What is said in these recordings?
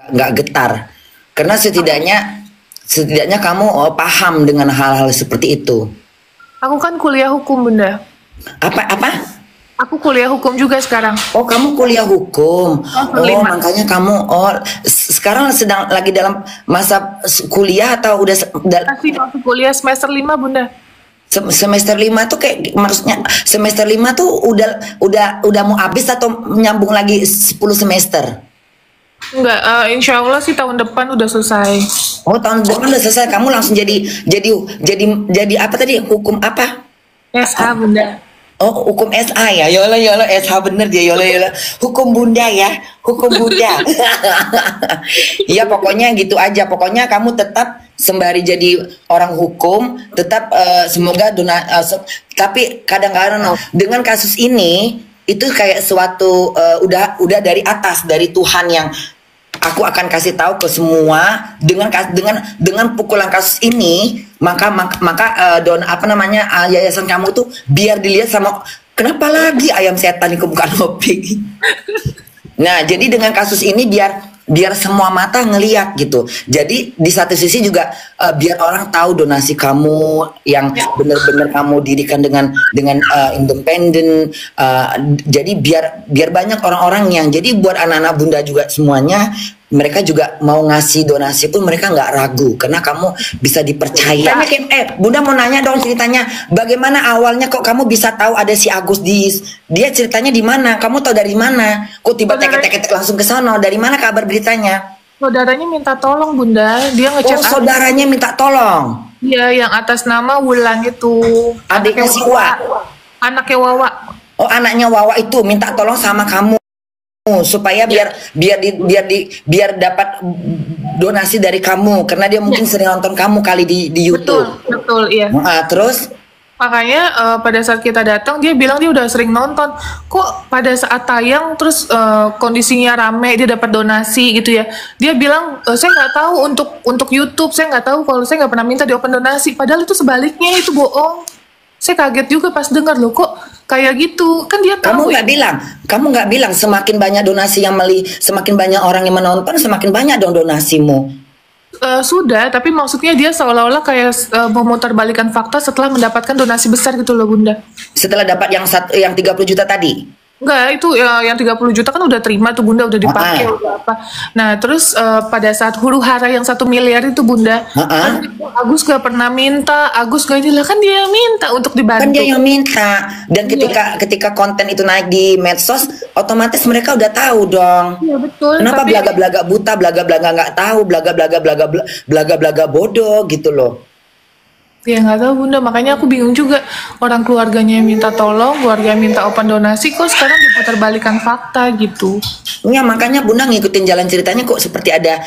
nggak getar, karena setidaknya kamu paham dengan hal-hal seperti itu. Aku kan kuliah hukum, Bunda. Apa? Aku kuliah hukum juga sekarang. Oh, kamu kuliah hukum. Semester Oh, 5. makanya kamu sekarang sedang lagi dalam masa kuliah atau udah Masih waktu kuliah semester 5, Bunda. semester 5 tuh kayak maksudnya semester 5 tuh udah mau habis atau nyambung lagi 10 semester? Enggak, insya Allah sih tahun depan udah selesai. Oh, tahun depan udah selesai, kamu langsung jadi apa tadi? Hukum apa? SH, Bunda. Oh, hukum SA ya. Yola SH bener dia, yola. Hukum Bunda ya. Hukum Bunda. Iya, pokoknya gitu aja. Pokoknya kamu tetap sembari jadi orang hukum, tetap semoga tapi kadang-kadang dengan kasus ini itu kayak suatu udah dari atas, dari Tuhan yang aku akan kasih tahu ke semua dengan pukulan kasus ini, maka yayasan kamu tuh biar dilihat sama, kenapa lagi ayam setan itu bukan Hopi. Nah, jadi dengan kasus ini biar semua mata ngeliat gitu. Jadi di satu sisi juga biar orang tahu donasi kamu yang benar-benar kamu dirikan dengan independen. Jadi biar banyak orang-orang yang, jadi buat anak-anak Bunda juga semuanya, mereka juga mau ngasih donasi pun mereka nggak ragu karena kamu bisa dipercaya. Bunda mau nanya dong ceritanya, bagaimana awalnya kok kamu bisa tahu ada si Agus dia ceritanya di mana? Kamu tahu dari mana? Kok tiba tek langsung ke sana? Dari mana kabar beritanya? Saudaranya minta tolong, Bunda. Dia ngechat saudaranya minta tolong. Iya, yang atas nama Wulan itu. Adiknya si Wa. Anaknya Wawa. Oh, anaknya Wawa itu minta tolong sama kamu supaya biar dapat donasi dari kamu karena dia mungkin sering nonton kamu kali di YouTube. Betul, iya. Terus makanya pada saat kita datang dia bilang dia udah sering nonton. Kok pada saat tayang terus kondisinya rame dia dapat donasi gitu ya. Dia bilang saya nggak tahu untuk YouTube, saya nggak tahu, kalau saya nggak pernah minta di open donasi. Padahal itu sebaliknya, itu bohong. Saya kaget juga pas dengar, loh kok kayak gitu. Kan dia tahu. Kamu nggak bilang semakin banyak donasi semakin banyak orang yang menonton, semakin banyak dong donasimu. Sudah, tapi maksudnya dia seolah-olah kayak memutarbalikkan fakta setelah mendapatkan donasi besar gitu loh, Bunda. Setelah dapat yang 30 juta tadi? Enggak, itu yang 30 juta kan udah terima tuh, Bunda, udah dipakai udah apa. Nah, terus pada saat huru hara yang 1 miliar itu, Bunda, kan Agus gak pernah minta, Agus gak inilah, kan dia yang minta untuk dibantu. Kan dia yang minta. Dan ketika konten itu naik di medsos, otomatis mereka udah tahu dong. Iya, betul. Kenapa belaga-belaga buta, belaga-belaga nggak tahu, belaga-belaga bodoh gitu loh. Ya nggak tahu, Bunda, makanya aku bingung juga. Orang keluarganya minta tolong, keluarga minta open donasi, kok sekarang diputar fakta gitu. Ya, makanya Bunda ngikutin jalan ceritanya kok seperti ada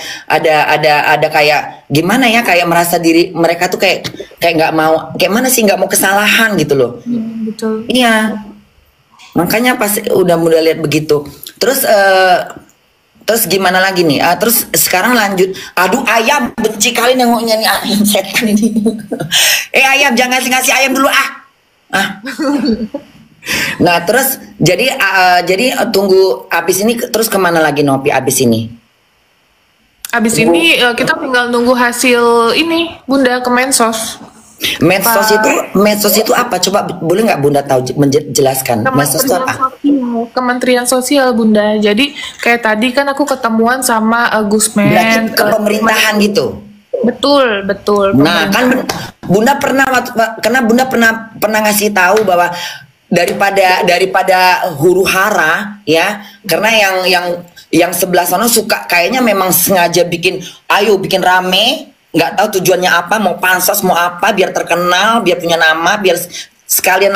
kayak gimana ya, kayak merasa diri mereka tuh kayak nggak mau, kayak mana sih, nggak mau kesalahan gitu loh. Betul. Iya. Makanya pas udah lihat begitu. Terus gimana lagi nih? Terus sekarang lanjut. Aduh, ayam, benci kali nengoknya nih ayam setan ini. Ayam, jangan ngasih ayam dulu Nah, terus jadi tunggu abis ini terus kemana lagi, Nopi, abis ini? Abis ini kita tinggal nunggu hasil ini, Bunda, ke Mensos. Medsos itu apa? Coba boleh nggak Bunda tahu menjelaskan? Medsos itu apa? Kementerian Sosial, Bunda. Jadi kayak tadi kan aku ketemuan sama Gusmen. Berarti ke pemerintahan gitu. Betul. Nah, kan Bunda pernah ngasih tahu bahwa daripada huru hara ya, karena yang sebelah sana suka kayaknya memang sengaja bikin rame. Nggak tahu tujuannya apa, mau pansos mau apa, biar terkenal, biar punya nama, biar sekalian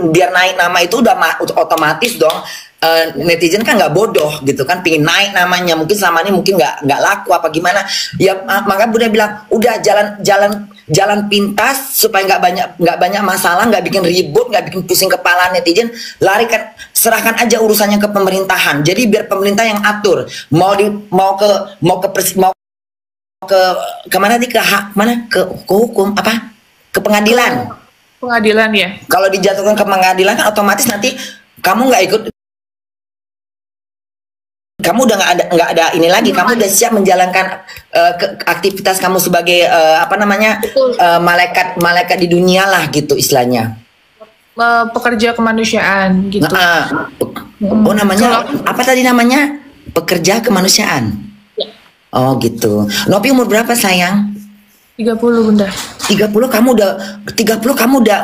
biar naik nama itu udah otomatis dong. Netizen kan nggak bodoh gitu kan, pingin naik namanya, mungkin selama ini mungkin nggak laku apa gimana ya, maka Bunda bilang udah jalan pintas supaya nggak banyak masalah, nggak bikin ribut, nggak bikin pusing kepala netizen, serahkan aja urusannya ke pemerintahan. Jadi biar pemerintah yang atur, mau ke mana nih, ke hukum apa, ke pengadilan ya. Kalau dijatuhkan ke pengadilan kan otomatis nanti kamu nggak ikut kamu udah nggak ada ini lagi. Kamu udah siap menjalankan aktivitas kamu sebagai apa namanya malaikat di dunia lah gitu istilahnya. Pekerja kemanusiaan gitu. Oh namanya apa tadi namanya? Pekerja kemanusiaan. Ya. Oh gitu. Nopi umur berapa sayang? 30 Bunda. 30 kamu udah 30 kamu udah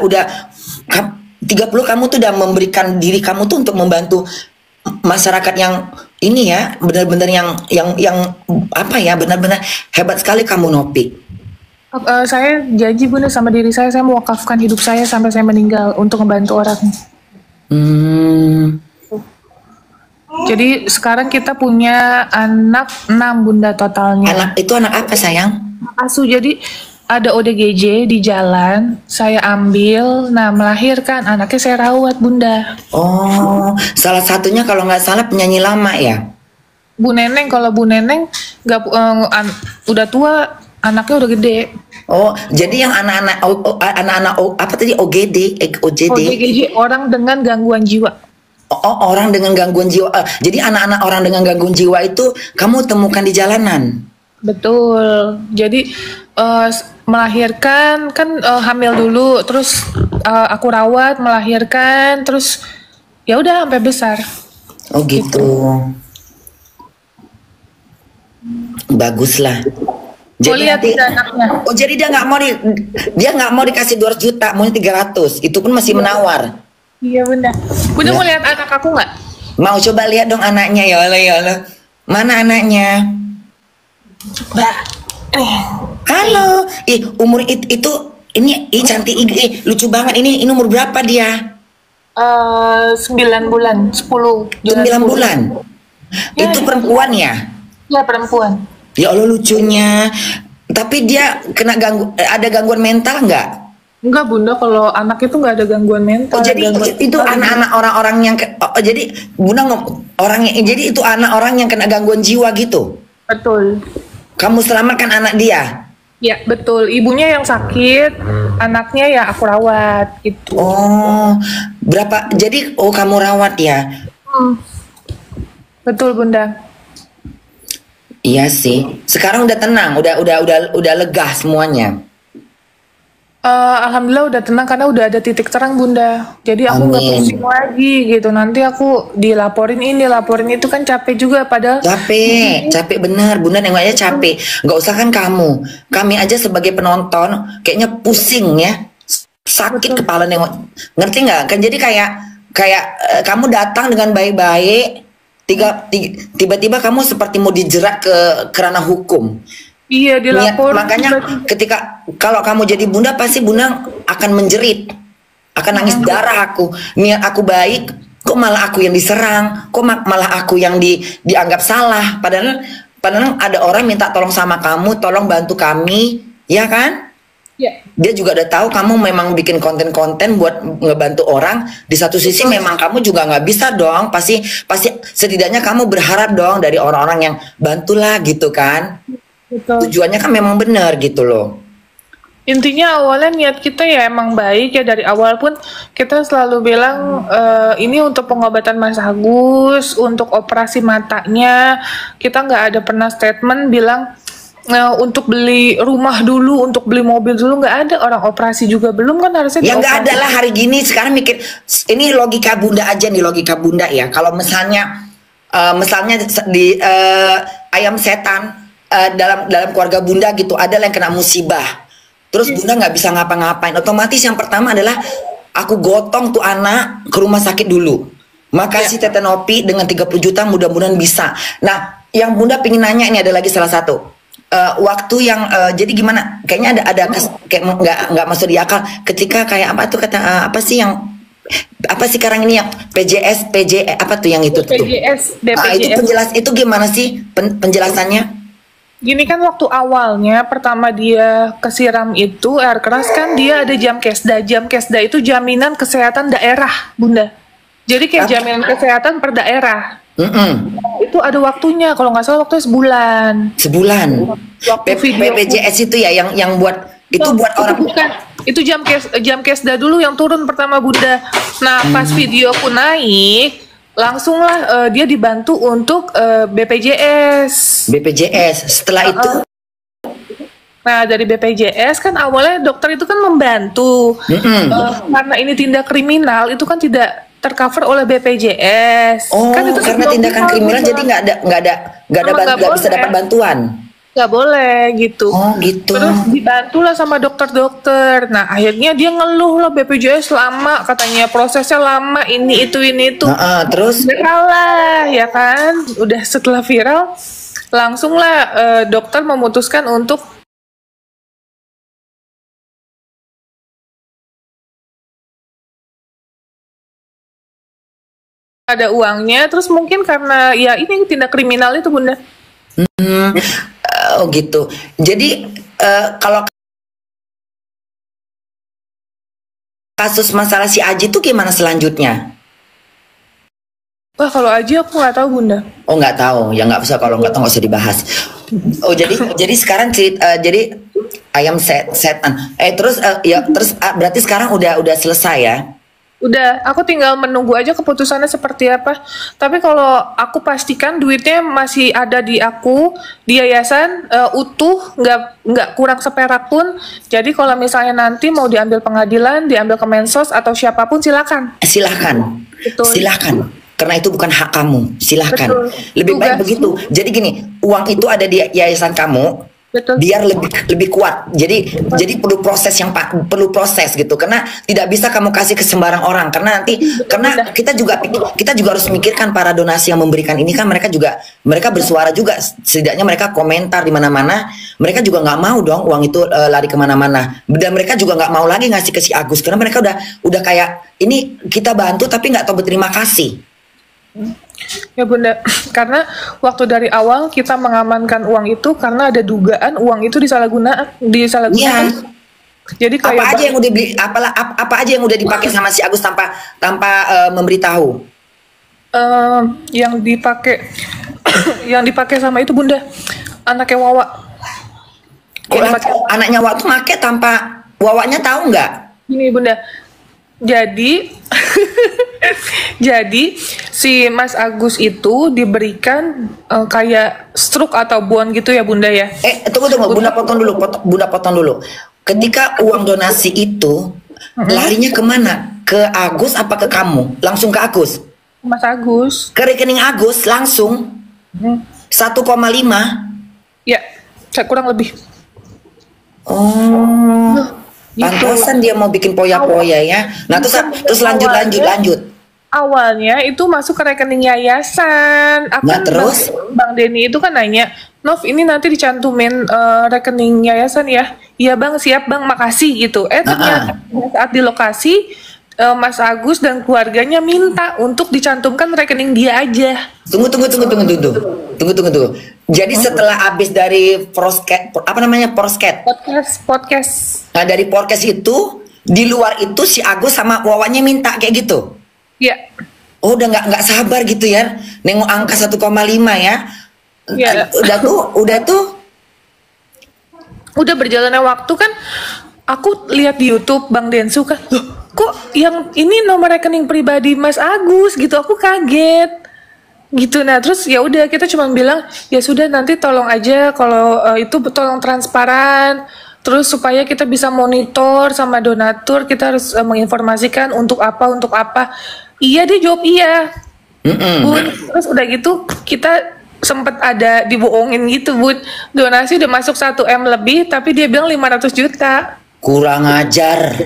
30 kamu tuh udah memberikan diri kamu tuh untuk membantu masyarakat yang ini ya, benar-benar yang apa ya, benar-benar hebat sekali kamu Nopi. Saya janji Bunda sama diri saya mewakafkan hidup saya sampai saya meninggal untuk membantu orang. Jadi sekarang kita punya anak 6 Bunda totalnya. Anak itu anak apa sayang? Asuh, jadi ada ODGJ di jalan, saya ambil, nah melahirkan, anaknya saya rawat Bunda. Oh, salah satunya kalau nggak salah penyanyi lama ya? Bu Neneng, kalau Bu Neneng nggak udah tua, anaknya udah gede. Oh, jadi yang anak-anak apa tadi OGD? ODGJ, orang dengan gangguan jiwa. Oh, orang dengan gangguan jiwa. Jadi anak-anak orang dengan gangguan jiwa itu kamu temukan di jalanan? Betul. Jadi melahirkan kan hamil dulu, terus aku rawat, melahirkan, terus ya udah sampai besar. Oh gitu. Baguslah. Jadi lihat anaknya. Oh jadi dia nggak mau dikasih 200 juta, maunya 300. Itu pun masih menawar. Iya Bunda. Bunda mau lihat anak aku nggak? Mau coba lihat dong anaknya ya Allah. Mana anaknya? Halo, umur itu ini cantik, lucu banget. Ini umur berapa dia? 9 bulan, 10. 9 bulan. Ya, itu perempuan ya? Ya perempuan. Ya Allah lucunya. Tapi dia kena ada gangguan mental nggak? Enggak Bunda, kalau anak itu nggak ada gangguan mental. Oh jadi itu anak-anak orang-orang yang jadi Bunda jadi itu anak orang yang kena gangguan jiwa gitu? Betul. Kamu selamatkan anak dia? Ya betul, ibunya yang sakit, anaknya ya aku rawat gitu. Oh, berapa? Jadi kamu rawat ya? Betul Bunda. Iya sih. Sekarang udah tenang, udah lega semuanya. Alhamdulillah udah tenang karena udah ada titik terang Bunda. Jadi aku nggak pusing lagi gitu. Nanti aku dilaporin ini, laporin itu kan capek juga padahal. Capek bener Bunda, nengoknya capek. Nggak usah kan kamu, kami aja sebagai penonton kayaknya pusing ya, sakit. Betul. Kepala nengok. Ngerti nggak? Kan jadi kayak kamu datang dengan baik-baik, tiba-tiba kamu seperti mau dijerat ke kerana hukum. Iya dilapor. Makanya ketika kalau kamu jadi Bunda pasti Bunda akan menjerit, akan nangis darah aku. Niat aku baik, kok malah aku yang diserang, kok malah aku yang dianggap salah. Padahal ada orang minta tolong sama kamu, tolong bantu kami, ya kan? Ya. Dia juga udah tahu kamu memang bikin konten-konten buat ngebantu orang. Di satu sisi memang kamu juga nggak bisa dong. Pasti setidaknya kamu berharap dong dari orang-orang yang bantulah gitu kan. Betul. Tujuannya kan memang benar gitu loh. Intinya awalnya niat kita ya emang baik ya, dari awal pun kita selalu bilang ini untuk pengobatan Mas Agus, untuk operasi matanya. Kita nggak ada pernah statement bilang untuk beli rumah dulu, untuk beli mobil dulu, nggak ada. Orang operasi juga belum kan harusnya. Ya nggak ada lah hari gini. Sekarang mikir ini logika Bunda aja nih, logika Bunda ya. Kalau misalnya di ayam setan dalam keluarga Bunda gitu, ada yang kena musibah, terus Bunda nggak bisa ngapa-ngapain, otomatis yang pertama adalah aku gotong tuh anak ke rumah sakit dulu. Makasih Tete Nopi dengan 30 juta mudah-mudahan bisa. Nah yang Bunda pengen nanya ini ada lagi salah satu waktu yang jadi gimana, kayaknya ada kayak nggak masuk di akal ketika kayak apa tuh kata apa sih sekarang ini yang PJS apa tuh yang itu BPJS, tuh BPJS. Itu gimana sih penjelasannya? Gini kan, waktu awalnya pertama dia kesiram itu air keras kan, dia ada jam kesda. Jam kesda itu jaminan kesehatan daerah Bunda. Jadi kayak jaminan kesehatan per daerah. Itu ada waktunya, kalau nggak salah waktunya sebulan. BPJS itu ya yang buat itu buat orang. Bukan, itu jam kesda dulu yang turun pertama Bunda. Nah pas videoku naik langsunglah dia dibantu untuk BPJS. BPJS. Setelah itu, Nah, dari BPJS kan awalnya dokter itu kan membantu. Karena ini tindak kriminal, itu kan tidak tercover oleh BPJS. oh, Kan itu karena tindakan kriminal jadi nggak bisa dapat bantuan. Nggak boleh gitu. Oh, gitu. Terus dibantulah sama dokter-dokter. Nah, akhirnya dia ngeluh lah, BPJS lama, katanya prosesnya lama, ini itu. Terus Viral lah, ya kan? Udah setelah viral, langsunglah dokter memutuskan untuk ada uangnya. Terus mungkin karena ya ini tindak kriminal itu, Bunda. oh gitu. Jadi kalau kasus masalah si Aji itu gimana selanjutnya? Wah, kalau aja aku nggak tahu, Bunda. Oh, nggak tahu, ya nggak usah, kalau nggak tahu nggak usah dibahas. Oh, jadi sekarang jadi ayam setan. Terus berarti sekarang udah selesai ya? Udah, aku tinggal menunggu aja keputusannya seperti apa. Tapi kalau aku pastikan duitnya masih ada di aku, di yayasan, utuh, nggak kurang seperak pun. Jadi kalau misalnya nanti mau diambil pengadilan, diambil ke Mensos atau siapapun, silakan. Silakan. Betul. Silakan. Karena itu bukan hak kamu. Silakan. Betul. Lebih baik Tugas. begitu. Jadi gini, uang itu ada di yayasan kamu. Betul. Biar lebih kuat. Jadi perlu proses gitu. Karena tidak bisa kamu kasih ke sembarang orang. Karena kita juga harus memikirkan para donasi yang memberikan ini kan, mereka bersuara juga. Setidaknya mereka komentar di mana-mana. Mereka juga nggak mau dong uang itu lari kemana-mana. Dan mereka juga nggak mau lagi ngasih ke si Agus karena mereka udah kayak ini kita bantu tapi nggak tahu berterima kasih. Ya Bunda, karena waktu dari awal kita mengamankan uang itu karena ada dugaan uang itu disalahgunakan. Iya. Jadi kayak apa aja yang udah beli, apa aja yang udah dipakai sama si Agus tanpa memberitahu? Yang yang dipakai sama itu Bunda, anaknya Wawa. Anaknya Wawa tuh make tanpa Wawanya tahu nggak? Ini Bunda. Jadi si Mas Agus itu diberikan kayak stroke atau buan gitu ya Bunda ya. Tunggu Bunda potong dulu. Ketika uang donasi itu larinya kemana? Ke Agus apa ke kamu? Langsung ke Agus? Mas Agus. Ke rekening Agus langsung 1,5. Ya, kurang lebih. Oh. Pantasan dia mau bikin poya-poya ya. Nah terus lanjut. Awalnya itu masuk ke rekening yayasan. Terus Bang Denny itu kan nanya, Nov ini nanti dicantumin rekening yayasan ya? Iya Bang, siap Bang, makasih gitu. Ternyata saat di lokasi Mas Agus dan keluarganya minta untuk dicantumkan rekening dia aja. Tunggu. Jadi setelah habis dari podcast. Nah dari podcast itu di luar itu si Agus sama Wawanya minta kayak gitu. Iya. Oh udah nggak sabar gitu ya, nengok angka 1,5 ya. Iya. Udah berjalannya waktu kan, aku lihat di YouTube Bang Densu kan, loh, kok yang ini nomor rekening pribadi Mas Agus gitu, aku kaget. Gitu. Nah terus ya udah kita cuma bilang ya sudah nanti tolong aja kalau itu tolong transparan, terus supaya kita bisa monitor sama donatur, kita harus menginformasikan untuk apa. Iya, dia jawab iya. Bun, terus udah gitu kita sempet ada dibohongin gitu Bun, donasi udah masuk 1M lebih tapi dia bilang 500 juta. Kurang ajar.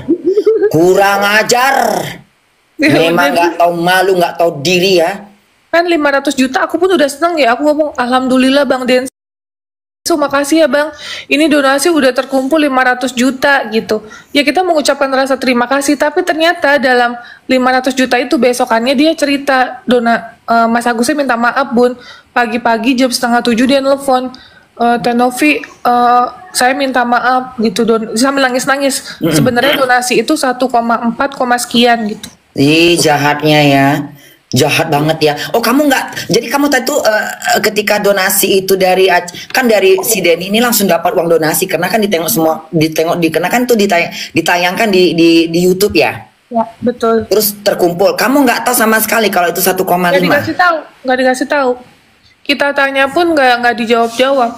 Memang nggak tahu malu, nggak tahu diri ya. Kan 500 juta aku pun udah seneng ya, aku ngomong alhamdulillah Bang Densu, makasih ya Bang, ini donasi udah terkumpul 500 juta gitu. Ya kita mengucapkan rasa terima kasih, tapi ternyata dalam 500 juta itu besokannya dia cerita, Mas Agusnya minta maaf Bun, pagi-pagi jam 6:30 dia nelfon, Tenovi, saya minta maaf gitu, sambil nangis-nangis. Sebenarnya donasi itu 1,4 sekian gitu. Ih jahatnya ya. Jahat banget ya. Oh kamu nggak, jadi kamu tadi tuh ketika donasi itu dari si Denny ini langsung dapat uang donasi karena kan ditengok semua, karena kan tuh ditayangkan di YouTube ya. Ya, betul. Terus terkumpul. Kamu nggak tahu sama sekali kalau itu 1,5. Nggak dikasih tahu, nggak dikasih tahu. Kita tanya pun nggak dijawab-jawab.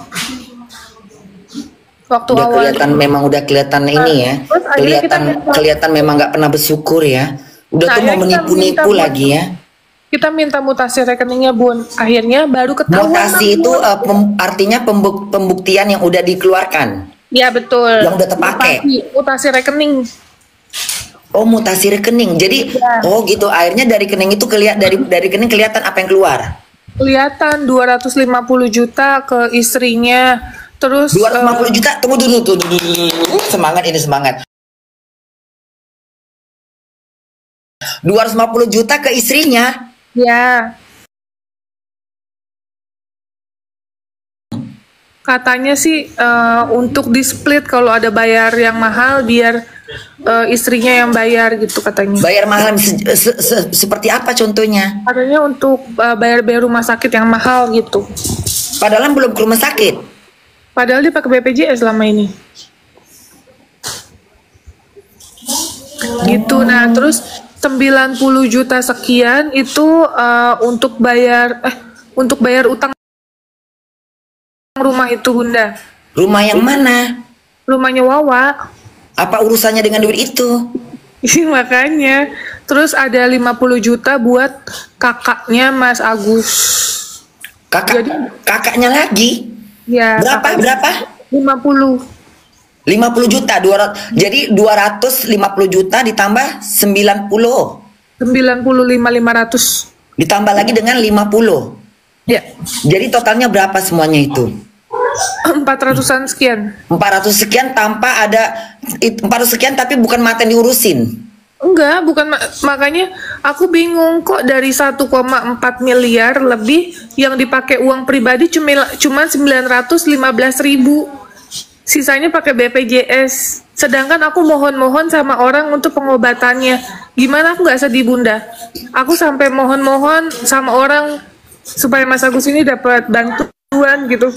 Waktu Udah awal. kelihatan, memang udah kelihatan ini ya. Terus akhirnya kita Kelihatan memang nggak pernah bersyukur ya. Udah tuh akhirnya mau kita menipu-nipu minta lagi ya. Kita minta mutasi rekeningnya, Bun. Akhirnya baru ketahuan. Mutasi itu artinya pembuktian yang udah dikeluarkan. Ya, betul. Yang udah terpakai. Mutasi rekening. Oh, mutasi rekening. Jadi oh gitu. Akhirnya dari rekening itu dari rekening kelihatan apa yang keluar. Kelihatan 250 juta ke istrinya. Terus 250 juta. Tunggu dulu. Semangat ini, semangat. 250 juta ke istrinya. ya. Katanya sih untuk di split kalau ada bayar yang mahal biar istrinya yang bayar gitu katanya. Bayar mahal seperti apa contohnya? Katanya untuk bayar rumah sakit yang mahal gitu. Padahal belum ke rumah sakit. Padahal dia pakai BPJS selama ini. Gitu. Nah, terus 90 juta sekian itu untuk bayar utang rumah itu, Bunda. Rumah yang mana? Rumahnya Wawa. Apa urusannya dengan duit itu? Makanya. Terus ada 50 juta buat kakaknya Mas Agus. Kakaknya lagi? Ya. Berapa? 50 juta. Jadi 250 juta ditambah 90. 95.500. Ditambah lagi dengan 50. Ya. Jadi totalnya berapa semuanya itu? 400-an sekian. 400 sekian tanpa ada 400 sekian tapi bukan mata yang diurusin. Enggak, bukan makanya aku bingung kok dari 1,4 miliar lebih yang dipakai uang pribadi cuma 915.000. Sisanya pakai BPJS. Sedangkan aku mohon-mohon sama orang untuk pengobatannya. Gimana aku nggak sedih, Bunda? Aku sampai mohon-mohon sama orang supaya Mas Agus ini dapat bantuan gitu.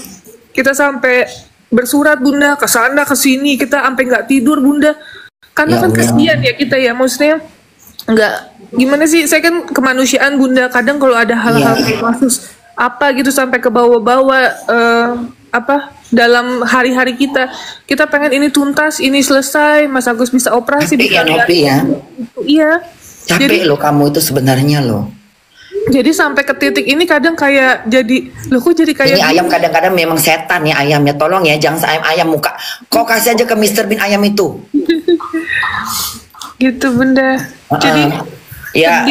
Kita sampai bersurat, Bunda, ke sana ke sini, kita sampai nggak tidur, Bunda. Karena kan kesian ya kita ya, maksudnya nggak gimana sih? Saya kan kemanusiaan, Bunda. Kadang kalau ada hal-hal kasus apa gitu sampai ke bawah-bawah dalam hari-hari kita pengen ini tuntas, ini selesai, Mas Agus bisa operasi. Capek ya, Nopi ya. Iya. Capek loh kamu itu sebenarnya loh. Jadi sampai ke titik ini kadang kayak kok jadi kayak ini ayam kadang-kadang memang setan ya ayamnya. Tolong ya, jangan ayam muka. Kok kasih aja ke Mr. Bean ayam itu. Gitu, Bunda. Jadi ya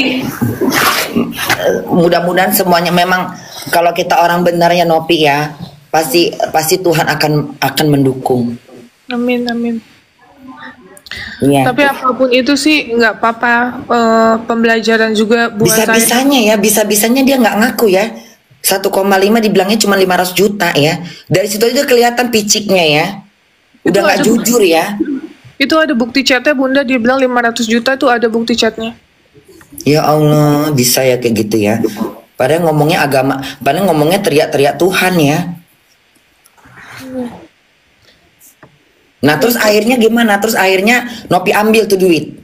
mudah-mudahan semuanya memang kalau kita orang benar ya, Nopi ya, pasti Tuhan akan mendukung. Amin. Ya. Tapi apapun itu sih nggak apa-apa, pembelajaran juga buat bisa-bisanya bisa-bisanya dia nggak ngaku ya. 1,5 dibilangnya cuma 500 juta ya. Dari situ aja kelihatan piciknya ya. Udah nggak jujur ya. Itu ada bukti chatnya, Bunda. Dia bilang 500 juta tuh ada bukti chatnya. Ya Allah, bisa ya kayak gitu ya. Padahal ngomongnya agama, padahal ngomongnya teriak-teriak Tuhan ya. Nah terus akhirnya gimana? Terus akhirnya Nopi ambil tuh duit.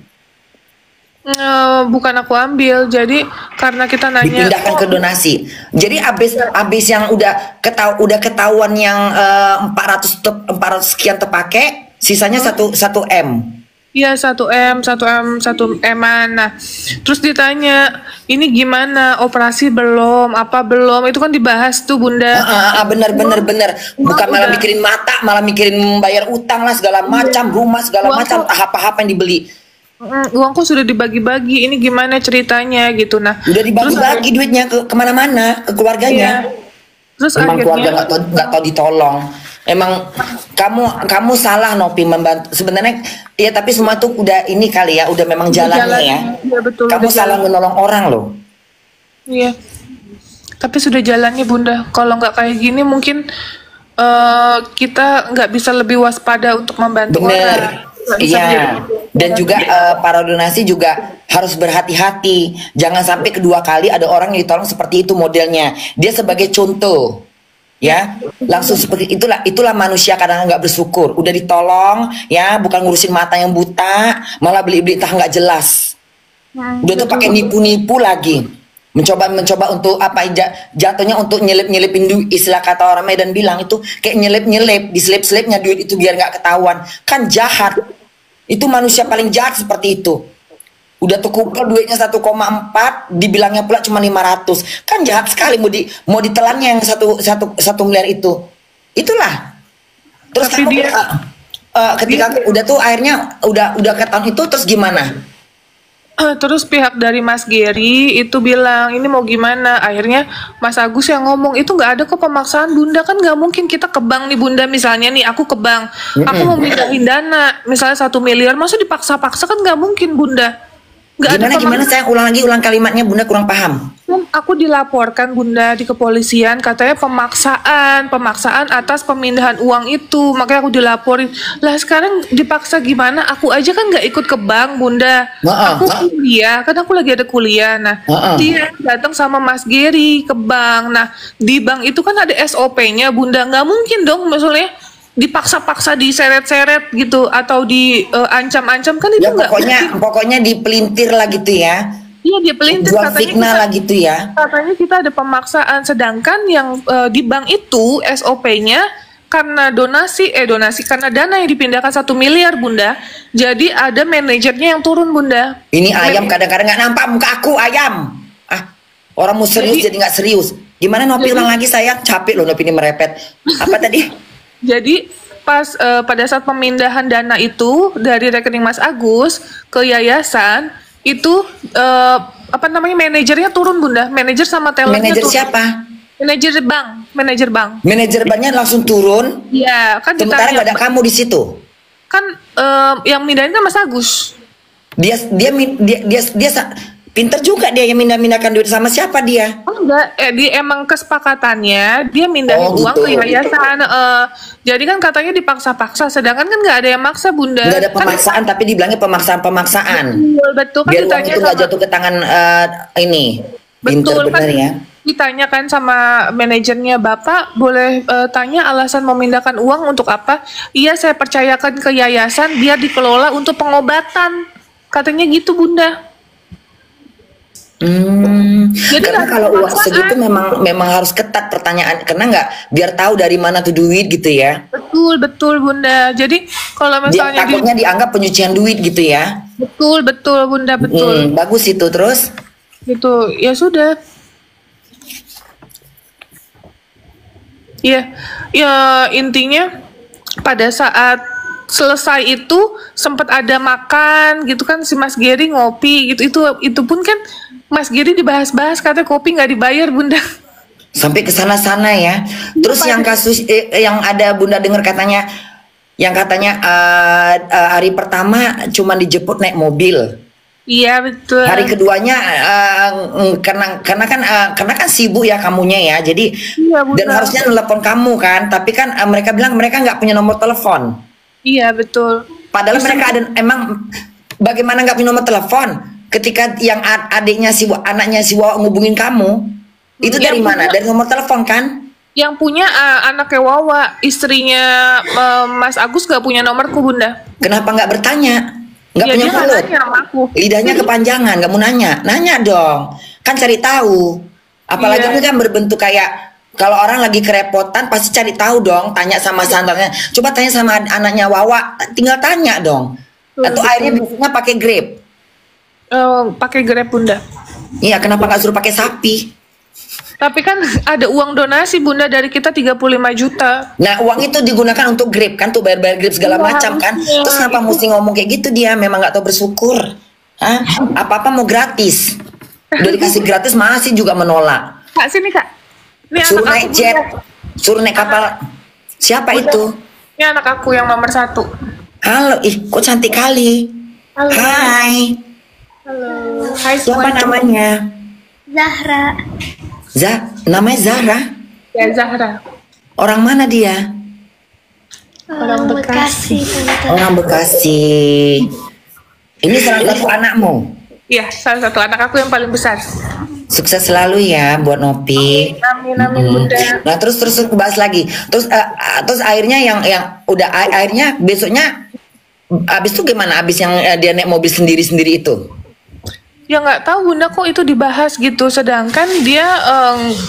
Bukan aku ambil, jadi karena kita nanya dipindahkan ke donasi. Jadi abis yang udah ketahuan yang 400 sekian terpakai, sisanya 1 M. Iya 1 M-an. Nah, terus ditanya, ini gimana, operasi belum, apa belum? Itu kan dibahas tuh, Bunda. Bener. Bukan malah mikirin mata, malah mikirin bayar utang lah segala macam, rumah segala macam, apa-apa yang dibeli. Uangku sudah dibagi-bagi, ini gimana ceritanya gitu. Nah, udah dibagi-bagi duitnya ke kemana-mana, ke keluarganya. Iya. Terus emang akhirnya keluarga nggak tahu ditolong. Emang kamu salah, Nopi, membantu sebenarnya ya, tapi semua tuh udah ini kali ya, udah memang jalannya ya. Iya, betul, kamu salah menolong orang loh. Iya. Tapi sudah jalannya, Bunda. Kalau nggak kayak gini mungkin kita nggak bisa lebih waspada untuk membantu orang. Iya. Dan juga para donasi juga harus berhati-hati. Jangan sampai kedua kali ada orang yang ditolong seperti itu modelnya. Dia sebagai contoh. Ya, langsung seperti itulah manusia kadang nggak bersyukur. Udah ditolong, ya, bukan ngurusin mata yang buta, malah beli-beli entah nggak jelas. Udah tuh pakai nipu-nipu lagi. Mencoba untuk apa jatuhnya untuk nyelip-nyelipin duit, istilah kata orang Medan bilang itu kayak nyelip-nyelip, diselip-selipnya duit itu biar nggak ketahuan. Kan jahat. Itu manusia paling jahat seperti itu. Udah tuh kumpul duitnya 1,4, dibilangnya pula cuma 500. Kan jahat sekali mau ditelannya yang satu miliar itu. Itulah. Terus Tapi kamu dia ketika udah tuh akhirnya udah ketahuan itu terus gimana? Terus pihak dari Mas Gary itu bilang ini mau gimana, akhirnya Mas Agus yang ngomong itu nggak ada kok pemaksaan Bunda, kan nggak mungkin kita ke bank nih Bunda, misalnya nih aku ke bank, aku mau mindahin dana misalnya 1 miliar, masa dipaksa-paksa, kan nggak mungkin Bunda. Gimana saya ulang kalimatnya, Bunda kurang paham. Aku dilaporkan Bunda di kepolisian, katanya pemaksaan atas pemindahan uang itu, makanya aku dilaporin. Lah sekarang dipaksa gimana? Aku aja kan nggak ikut ke bank Bunda. Aku kuliah, kan aku lagi ada kuliah. Nah, dia datang sama Mas Gary ke bank. Nah, di bank itu kan ada SOP-nya Bunda, nggak mungkin dong maksudnya dipaksa-paksa, diseret-seret gitu atau diancam-ancam, kan itu ya, nggak pokoknya dipelintir lah gitu ya. Iya, dia pelintir, jual fitnah lah gitu ya. Katanya kita ada pemaksaan, sedangkan yang di bank itu SOP-nya karena donasi karena dana yang dipindahkan 1 miliar Bunda, jadi ada manajernya yang turun Bunda. Ini ayam kadang-kadang nggak nampak muka aku ayam. Orang mau serius jadi nggak serius. Gimana Nopi ulang lagi sayang? Capek loh Nopi ini merepet. Apa tadi? Jadi pas pada saat pemindahan dana itu dari rekening Mas Agus ke yayasan itu manajernya turun Bunda, manajer sama tellernya Manajer turun. siapa? Manajer bank. Manajer banknya langsung turun. Iya, kan sementara nggak ada kamu di situ. Kan yang mindahin kan Mas Agus. Dia pinter juga dia yang mindahkan duit, sama siapa dia? Enggak, dia emang kesepakatannya dia mindahin uang ke yayasan. Jadi kan katanya dipaksa-paksa, sedangkan kan nggak ada yang maksa Bunda. Nggak ada pemaksaan, kan, tapi dibilangnya pemaksaan. Betul kan, biar uang itu nggak jatuh ke tangan ini. Betul kan ya. Ditanyakan sama manajernya, Bapak boleh tanya alasan memindahkan uang untuk apa? Iya, saya percayakan ke yayasan biar dikelola untuk pengobatan. Katanya gitu Bunda. Jadi karena kalau uang segitu memang harus ketat pertanyaan, karena nggak biar tahu dari mana tuh duit gitu ya. Betul Bunda. Jadi kalau misalnya takutnya dianggap pencucian duit gitu ya. Betul Bunda, betul. Bagus itu, terus gitu ya sudah. Ya intinya pada saat selesai itu sempat ada makan gitu kan, si Mas Gary ngopi gitu, itu pun kan Mas Gary dibahas-bahas katanya kopi nggak dibayar Bunda. Sampai ke sana-sana ya. Terus yang kasus yang ada Bunda dengar katanya, hari pertama cuma dijemput naik mobil. Iya betul. Hari keduanya karena kan sibuk ya kamunya ya, jadi dan harusnya nelpon kamu kan, tapi kan mereka bilang mereka nggak punya nomor telepon. Iya betul. Padahal mereka ada, emang bagaimana nggak punya nomor telepon? Ketika yang anaknya si Wawa ngubungin kamu, itu dari mana? Dari nomor telepon kan? Yang punya anaknya Wawa, istrinya Mas Agus nggak punya nomorku Bunda. Kenapa nggak bertanya? Nggak punya mulut? Lidahnya kepanjangan, nggak mau nanya. Nanya dong, kan cari tahu. Apalagi ini kan berbentuk kayak kalau orang lagi kerepotan pasti cari tahu dong, tanya sama sandarnya. Coba tanya sama anaknya Wawa, tinggal tanya dong. Atau akhirnya biasanya pakai Grab. Pakai Grab Bunda. Iya, kenapa nggak suruh pakai sapi? Tapi kan ada uang donasi Bunda dari kita 35 juta. Nah, uang itu digunakan untuk Grab kan, tuh bayar Grab segala macam kan. Terus kenapa mesti ngomong kayak gitu dia? Memang nggak tahu bersyukur. Apa-apa mau gratis. Udah dikasih gratis masih juga menolak. Kak sini Kak. Ini suruh naik jet, suruh naik kapal. Siapa itu? Ini anak aku yang nomor 1. Halo, kok cantik kali. Halo. Hai. Halo. Hai siapa namanya? Zahra. Namanya Zahra? Ya Zahra. Orang mana dia? Orang Bekasi. Orang Bekasi. Ini salah satu anakmu? Iya, salah satu anak aku yang paling besar. Sukses selalu ya buat Nopi. Amin Bunda. Nah terus bahas lagi. Terus akhirnya yang udah akhirnya besoknya abis itu gimana? Abis yang dia naik mobil sendiri itu? Ya nggak tahu bunda kok itu dibahas gitu, sedangkan dia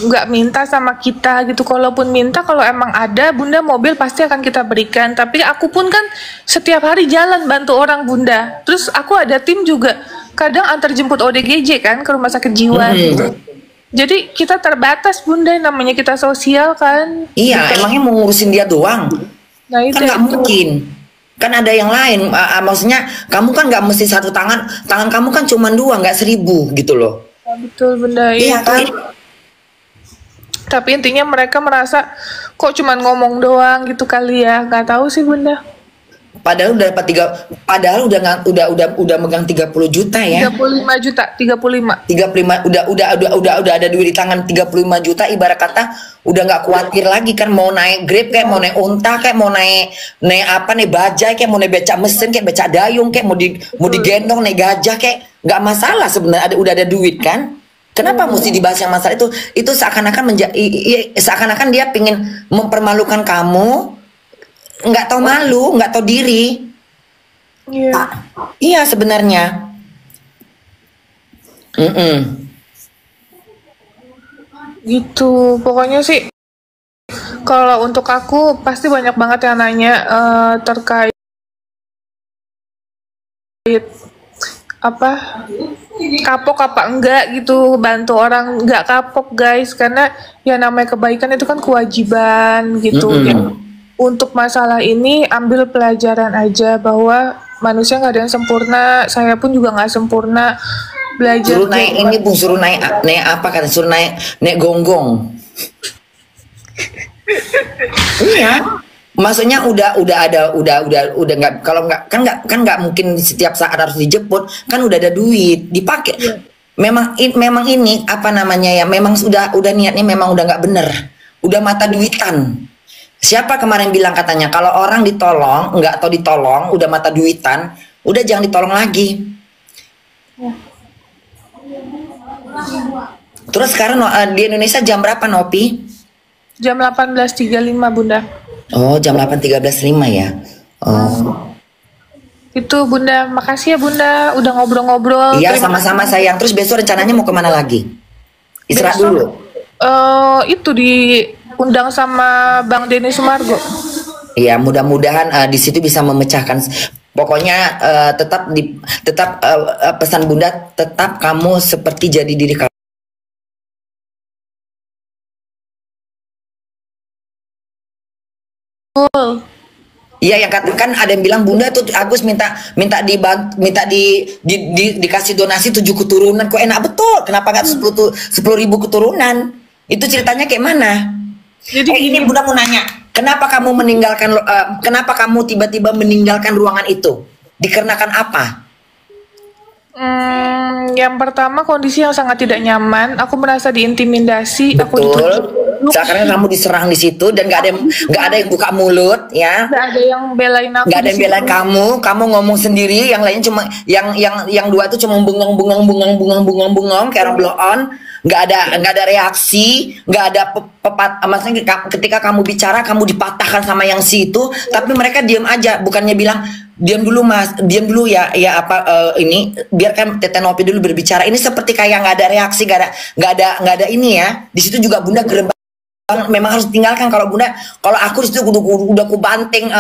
nggak minta sama kita gitu. Kalaupun minta, kalau emang ada bunda mobil pasti akan kita berikan. Tapi aku pun kan setiap hari jalan bantu orang bunda. Terus aku ada tim juga, kadang antar jemput ODGJ kan ke rumah sakit jiwa gitu. Jadi kita terbatas bunda, namanya kita sosial kan. Iya, emangnya mau ngurusin dia doang? Nah itu Kan nggak mungkin. Kan ada yang lain. Maksudnya kamu kan nggak mesti satu tangan. Tangan kamu kan cuma dua, nggak 1000 gitu loh. ya, betul bunda. Iya Itu. kan? Tapi intinya mereka merasa kok cuman ngomong doang gitu kali ya. Nggak tahu sih bunda. Padahal udah dapat padahal udah megang 30 juta ya. 35 juta, 35. 35 udah ada duit di tangan 35 juta, ibarat kata udah nggak khawatir lagi kan mau naik Grab kayak mau naik unta kayak mau naik apa nih bajai kayak mau naik becak mesin kayak becak dayung kayak mau digendong naik gajah kayak nggak masalah sebenarnya, udah ada duit kan. Kenapa mesti dibahas yang masalah itu? Itu seakan-akan dia pingin mempermalukan kamu, nggak tahu malu, nggak tahu diri. Iya. Iya sebenarnya. Gitu. Pokoknya sih kalau untuk aku pasti banyak banget yang nanya terkait apa kapok apa enggak gitu, bantu orang nggak kapok guys, karena ya namanya kebaikan itu kan kewajiban gitu ya. Untuk masalah ini ambil pelajaran aja bahwa manusia nggak ada yang sempurna, saya pun juga nggak sempurna. Belajar Suruh naik ini Bung, suruh naik apa kan, suruh naik gonggong. Iya. Maksudnya udah nggak, kalau nggak kan nggak mungkin setiap saat harus dijemput, kan udah ada duit dipakai. Memang ini apa namanya ya, memang udah niatnya memang udah nggak bener, udah mata duitan. Siapa kemarin bilang katanya kalau orang ditolong nggak atau ditolong udah mata duitan, udah jangan ditolong lagi. Terus sekarang di Indonesia jam berapa Nopi? Jam 18.35 bunda. Oh jam 8.13.5 ya. Oh. Itu bunda, makasih ya bunda udah ngobrol-ngobrol. Iya sama-sama sayang. Terus besok rencananya mau kemana lagi? Istirahat Besok, dulu. Itu diundang sama Bang Denny Sumargo. Iya mudah-mudahan di situ bisa memecahkan. Pokoknya tetap pesan bunda, tetap kamu seperti jadi diri kamu. Iya yang katakan ada yang bilang bunda tuh Agus minta dikasih donasi 7 keturunan, kok enak betul, kenapa nggak 10.000 keturunan? Itu ceritanya kayak mana? Jadi ini bunda mau nanya, kenapa kamu kenapa kamu tiba-tiba meninggalkan ruangan itu? Dikarenakan apa? Yang pertama kondisi yang sangat tidak nyaman, aku merasa diintimidasi. Aku Betul. Sekarang kamu diserang di situ dan nggak ada yang buka mulut ya. Nggak ada yang belain aku. Nggak ada yang belain kamu ngomong sendiri. Yang lain cuma yang dua tuh cuma bengong kayak orang blow on. Nggak ada reaksi, nggak ada maksudnya ketika kamu bicara kamu dipatahkan sama yang si itu, tapi mereka diam aja, bukannya bilang diam dulu mas, diam dulu ya ini biarkan Tete Nopi dulu berbicara. Ini seperti kayak nggak ada reaksi, nggak ada ini ya. Di situ juga bunda gerem, memang harus tinggalkan. Kalau bunda, kalau aku di situ udah ku banting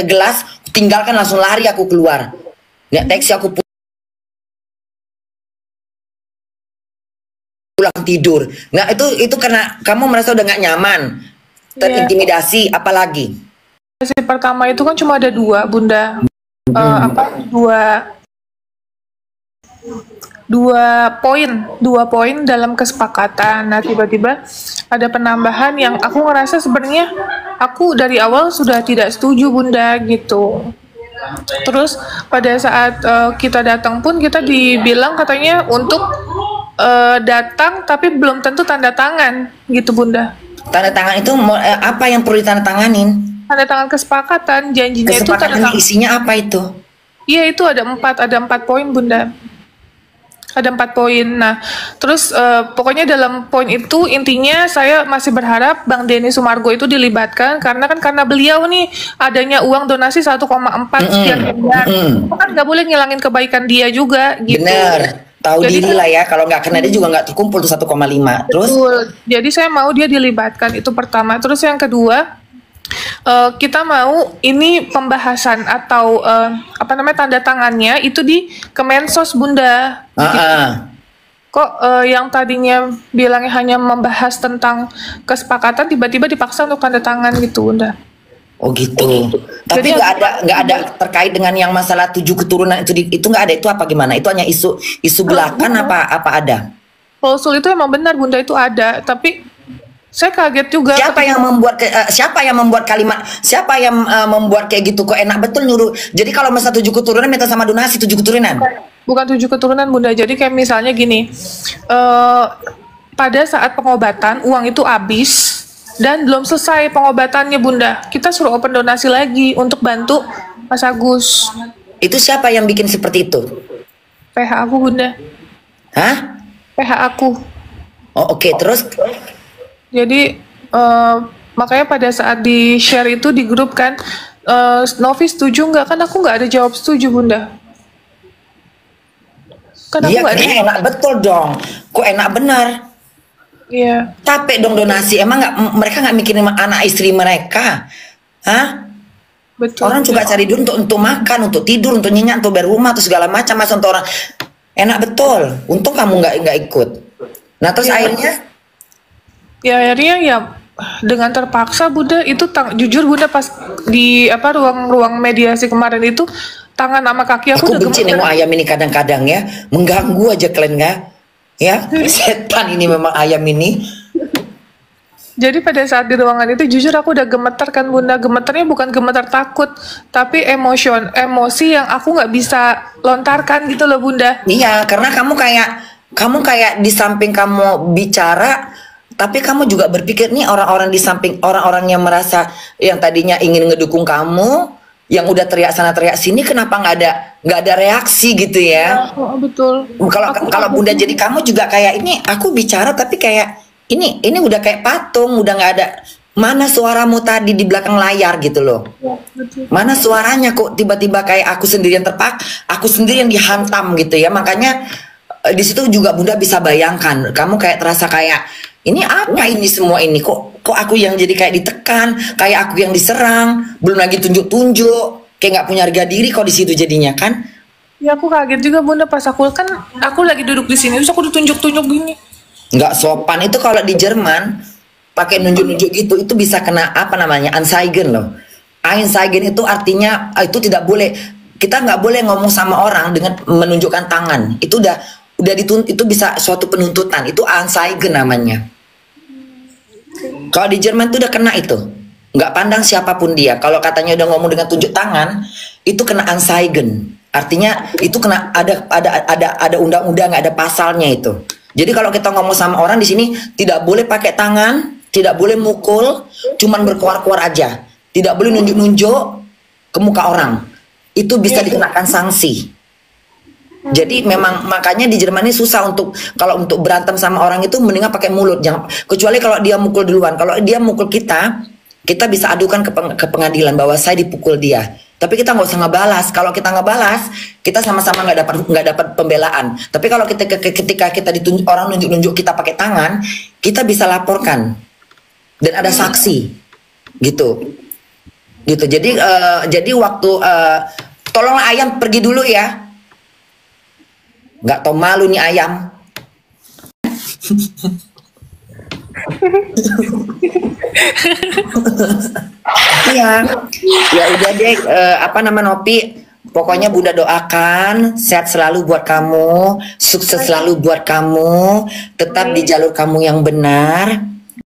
gelas, tinggalkan langsung lari aku keluar. Nggak taksi aku pulang tidur. Nah itu karena kamu merasa udah nggak nyaman, terintimidasi, apalagi? Sesi pertama itu kan cuma ada 2 bunda, dua poin dalam kesepakatan. Nah tiba-tiba ada penambahan yang aku ngerasa sebenarnya aku dari awal sudah tidak setuju bunda gitu. Terus pada saat kita datang pun kita dibilang katanya untuk datang tapi belum tentu tanda tangan gitu bunda. Tanda tangan itu apa yang perlu ditandatanganin? Tanda tangan kesepakatan, janjinya itu tanda tangan. Isinya apa itu? Iya itu ada 4 poin bunda. Ada 4 poin. Nah, terus pokoknya dalam poin itu intinya saya masih berharap Bang Denny Sumargo itu dilibatkan karena beliau nih adanya uang donasi 1,4 sekian miliar. Itu kan nggak boleh ngilangin kebaikan dia juga gitu. Bener. Tahu diri lah ya, kalau nggak kena dia juga nggak terkumpul tuh 1,5. Terus? Betul. Jadi saya mau dia dilibatkan, itu pertama. Terus yang kedua, kita mau ini pembahasan atau tanda tangannya itu di Kemensos, Bunda. Kok yang tadinya bilangnya hanya membahas tentang kesepakatan tiba-tiba dipaksa untuk tanda tangan gitu, Bunda. Oh gitu. Tapi nggak ada terkait dengan yang masalah 7 keturunan itu nggak ada. Itu apa gimana? Itu hanya isu belakang apa ada? Klausul itu emang benar, Bunda, itu ada, tapi saya kaget juga. Siapa yang membuat kalimat? Siapa yang membuat kayak gitu? Kok enak betul nyuruh. Jadi kalau masa 7 keturunan minta sama donasi 7 keturunan. Bukan 7 keturunan, Bunda. Jadi kayak misalnya gini. Pada saat pengobatan uang itu habis dan belum selesai pengobatannya, Bunda. Kita suruh open donasi lagi untuk bantu Mas Agus. Itu siapa yang bikin seperti itu? PH aku, Bunda. Hah? PH aku. Oh oke. Terus? Jadi makanya pada saat di share itu di grup kan, Novi setuju nggak? Kan aku nggak ada jawab setuju, Bunda. Kan aku iya, nggak ada. Enak betul dong. Kok enak benar? Iya. Capek dong donasi. Emang mereka nggak mikirin anak istri mereka? Hah? Betul. Orang juga cari duit untuk makan, untuk tidur, untuk nyenyak, untuk bayar rumah, atau segala macam. Masa untuk orang enak betul. Untung kamu nggak ikut. Nah terus akhirnya? Ya akhirnya ya dengan terpaksa, Bunda. Itu jujur, Bunda, pas di ruang mediasi kemarin itu tangan sama kaki aku udah benci nengok ayam ini kadang-kadang ya, mengganggu aja kalian nggak? Ya, setan ini memang ayam ini. Jadi pada saat di ruangan itu jujur aku udah gemeter kan, Bunda. Gemeternya bukan gemeter takut, tapi emosi yang aku nggak bisa lontarkan gitu loh, Bunda. Iya, karena kamu kayak di samping kamu bicara, tapi kamu juga berpikir nih orang-orang di samping, orang-orang yang merasa yang tadinya ingin ngedukung kamu, yang udah teriak sana teriak sini, kenapa nggak ada reaksi gitu ya? Betul. Kalau Bunda jadi kamu juga kayak ini, aku bicara tapi kayak ini udah kayak patung, udah nggak ada. Mana suaramu tadi di belakang layar gitu loh? Ya, betul. Mana suaranya kok tiba-tiba kayak aku sendirian aku sendirian dihantam gitu ya? Makanya di situ juga Bunda bisa bayangkan, kamu kayak terasa kayak ini apa ini semua ini kok aku yang jadi kayak ditekan, kayak aku yang diserang, belum lagi tunjuk-tunjuk, kayak nggak punya harga diri kok di situ jadinya kan? Ya aku kaget juga, Bunda, pas aku lagi duduk di sini terus aku ditunjuk-tunjuk gini. Nggak sopan itu kalau di Jerman pakai nunjuk-nunjuk gitu, itu bisa kena Anzeigen loh. Anzeigen itu artinya itu tidak boleh, kita nggak boleh ngomong sama orang dengan menunjukkan tangan. Itu itu bisa suatu penuntutan, itu Anzeigen namanya. Kalau di Jerman tuh udah kena itu, nggak pandang siapapun dia. Kalau katanya udah ngomong dengan tunjuk tangan, itu kena Anzeigen. Artinya itu kena ada undang-undang, ada pasalnya itu. Jadi kalau kita ngomong sama orang di sini tidak boleh pakai tangan, tidak boleh mukul, cuman berkuar-kuar aja. Tidak boleh nunjuk-nunjuk ke muka orang. Itu bisa dikenakan sanksi. Jadi memang makanya di Jerman ini susah kalau untuk berantem sama orang itu mendingan pakai mulut, jangan, kecuali kalau dia mukul duluan. Kalau dia mukul kita bisa adukan ke pengadilan bahwa saya dipukul dia. Tapi kita nggak usah ngebalas. Kalau kita ngebalas, kita sama-sama nggak dapat pembelaan. Tapi kalau ketika kita ditunjuk orang nunjuk kita pakai tangan, kita bisa laporkan dan ada saksi, gitu. Jadi waktu tolonglah ayam pergi dulu ya. Nggak tau malu nih ayam. Iya, ya udah deh. Nopi. Pokoknya Bunda doakan sehat selalu buat kamu, sukses selalu buat kamu, tetap di jalur kamu yang benar.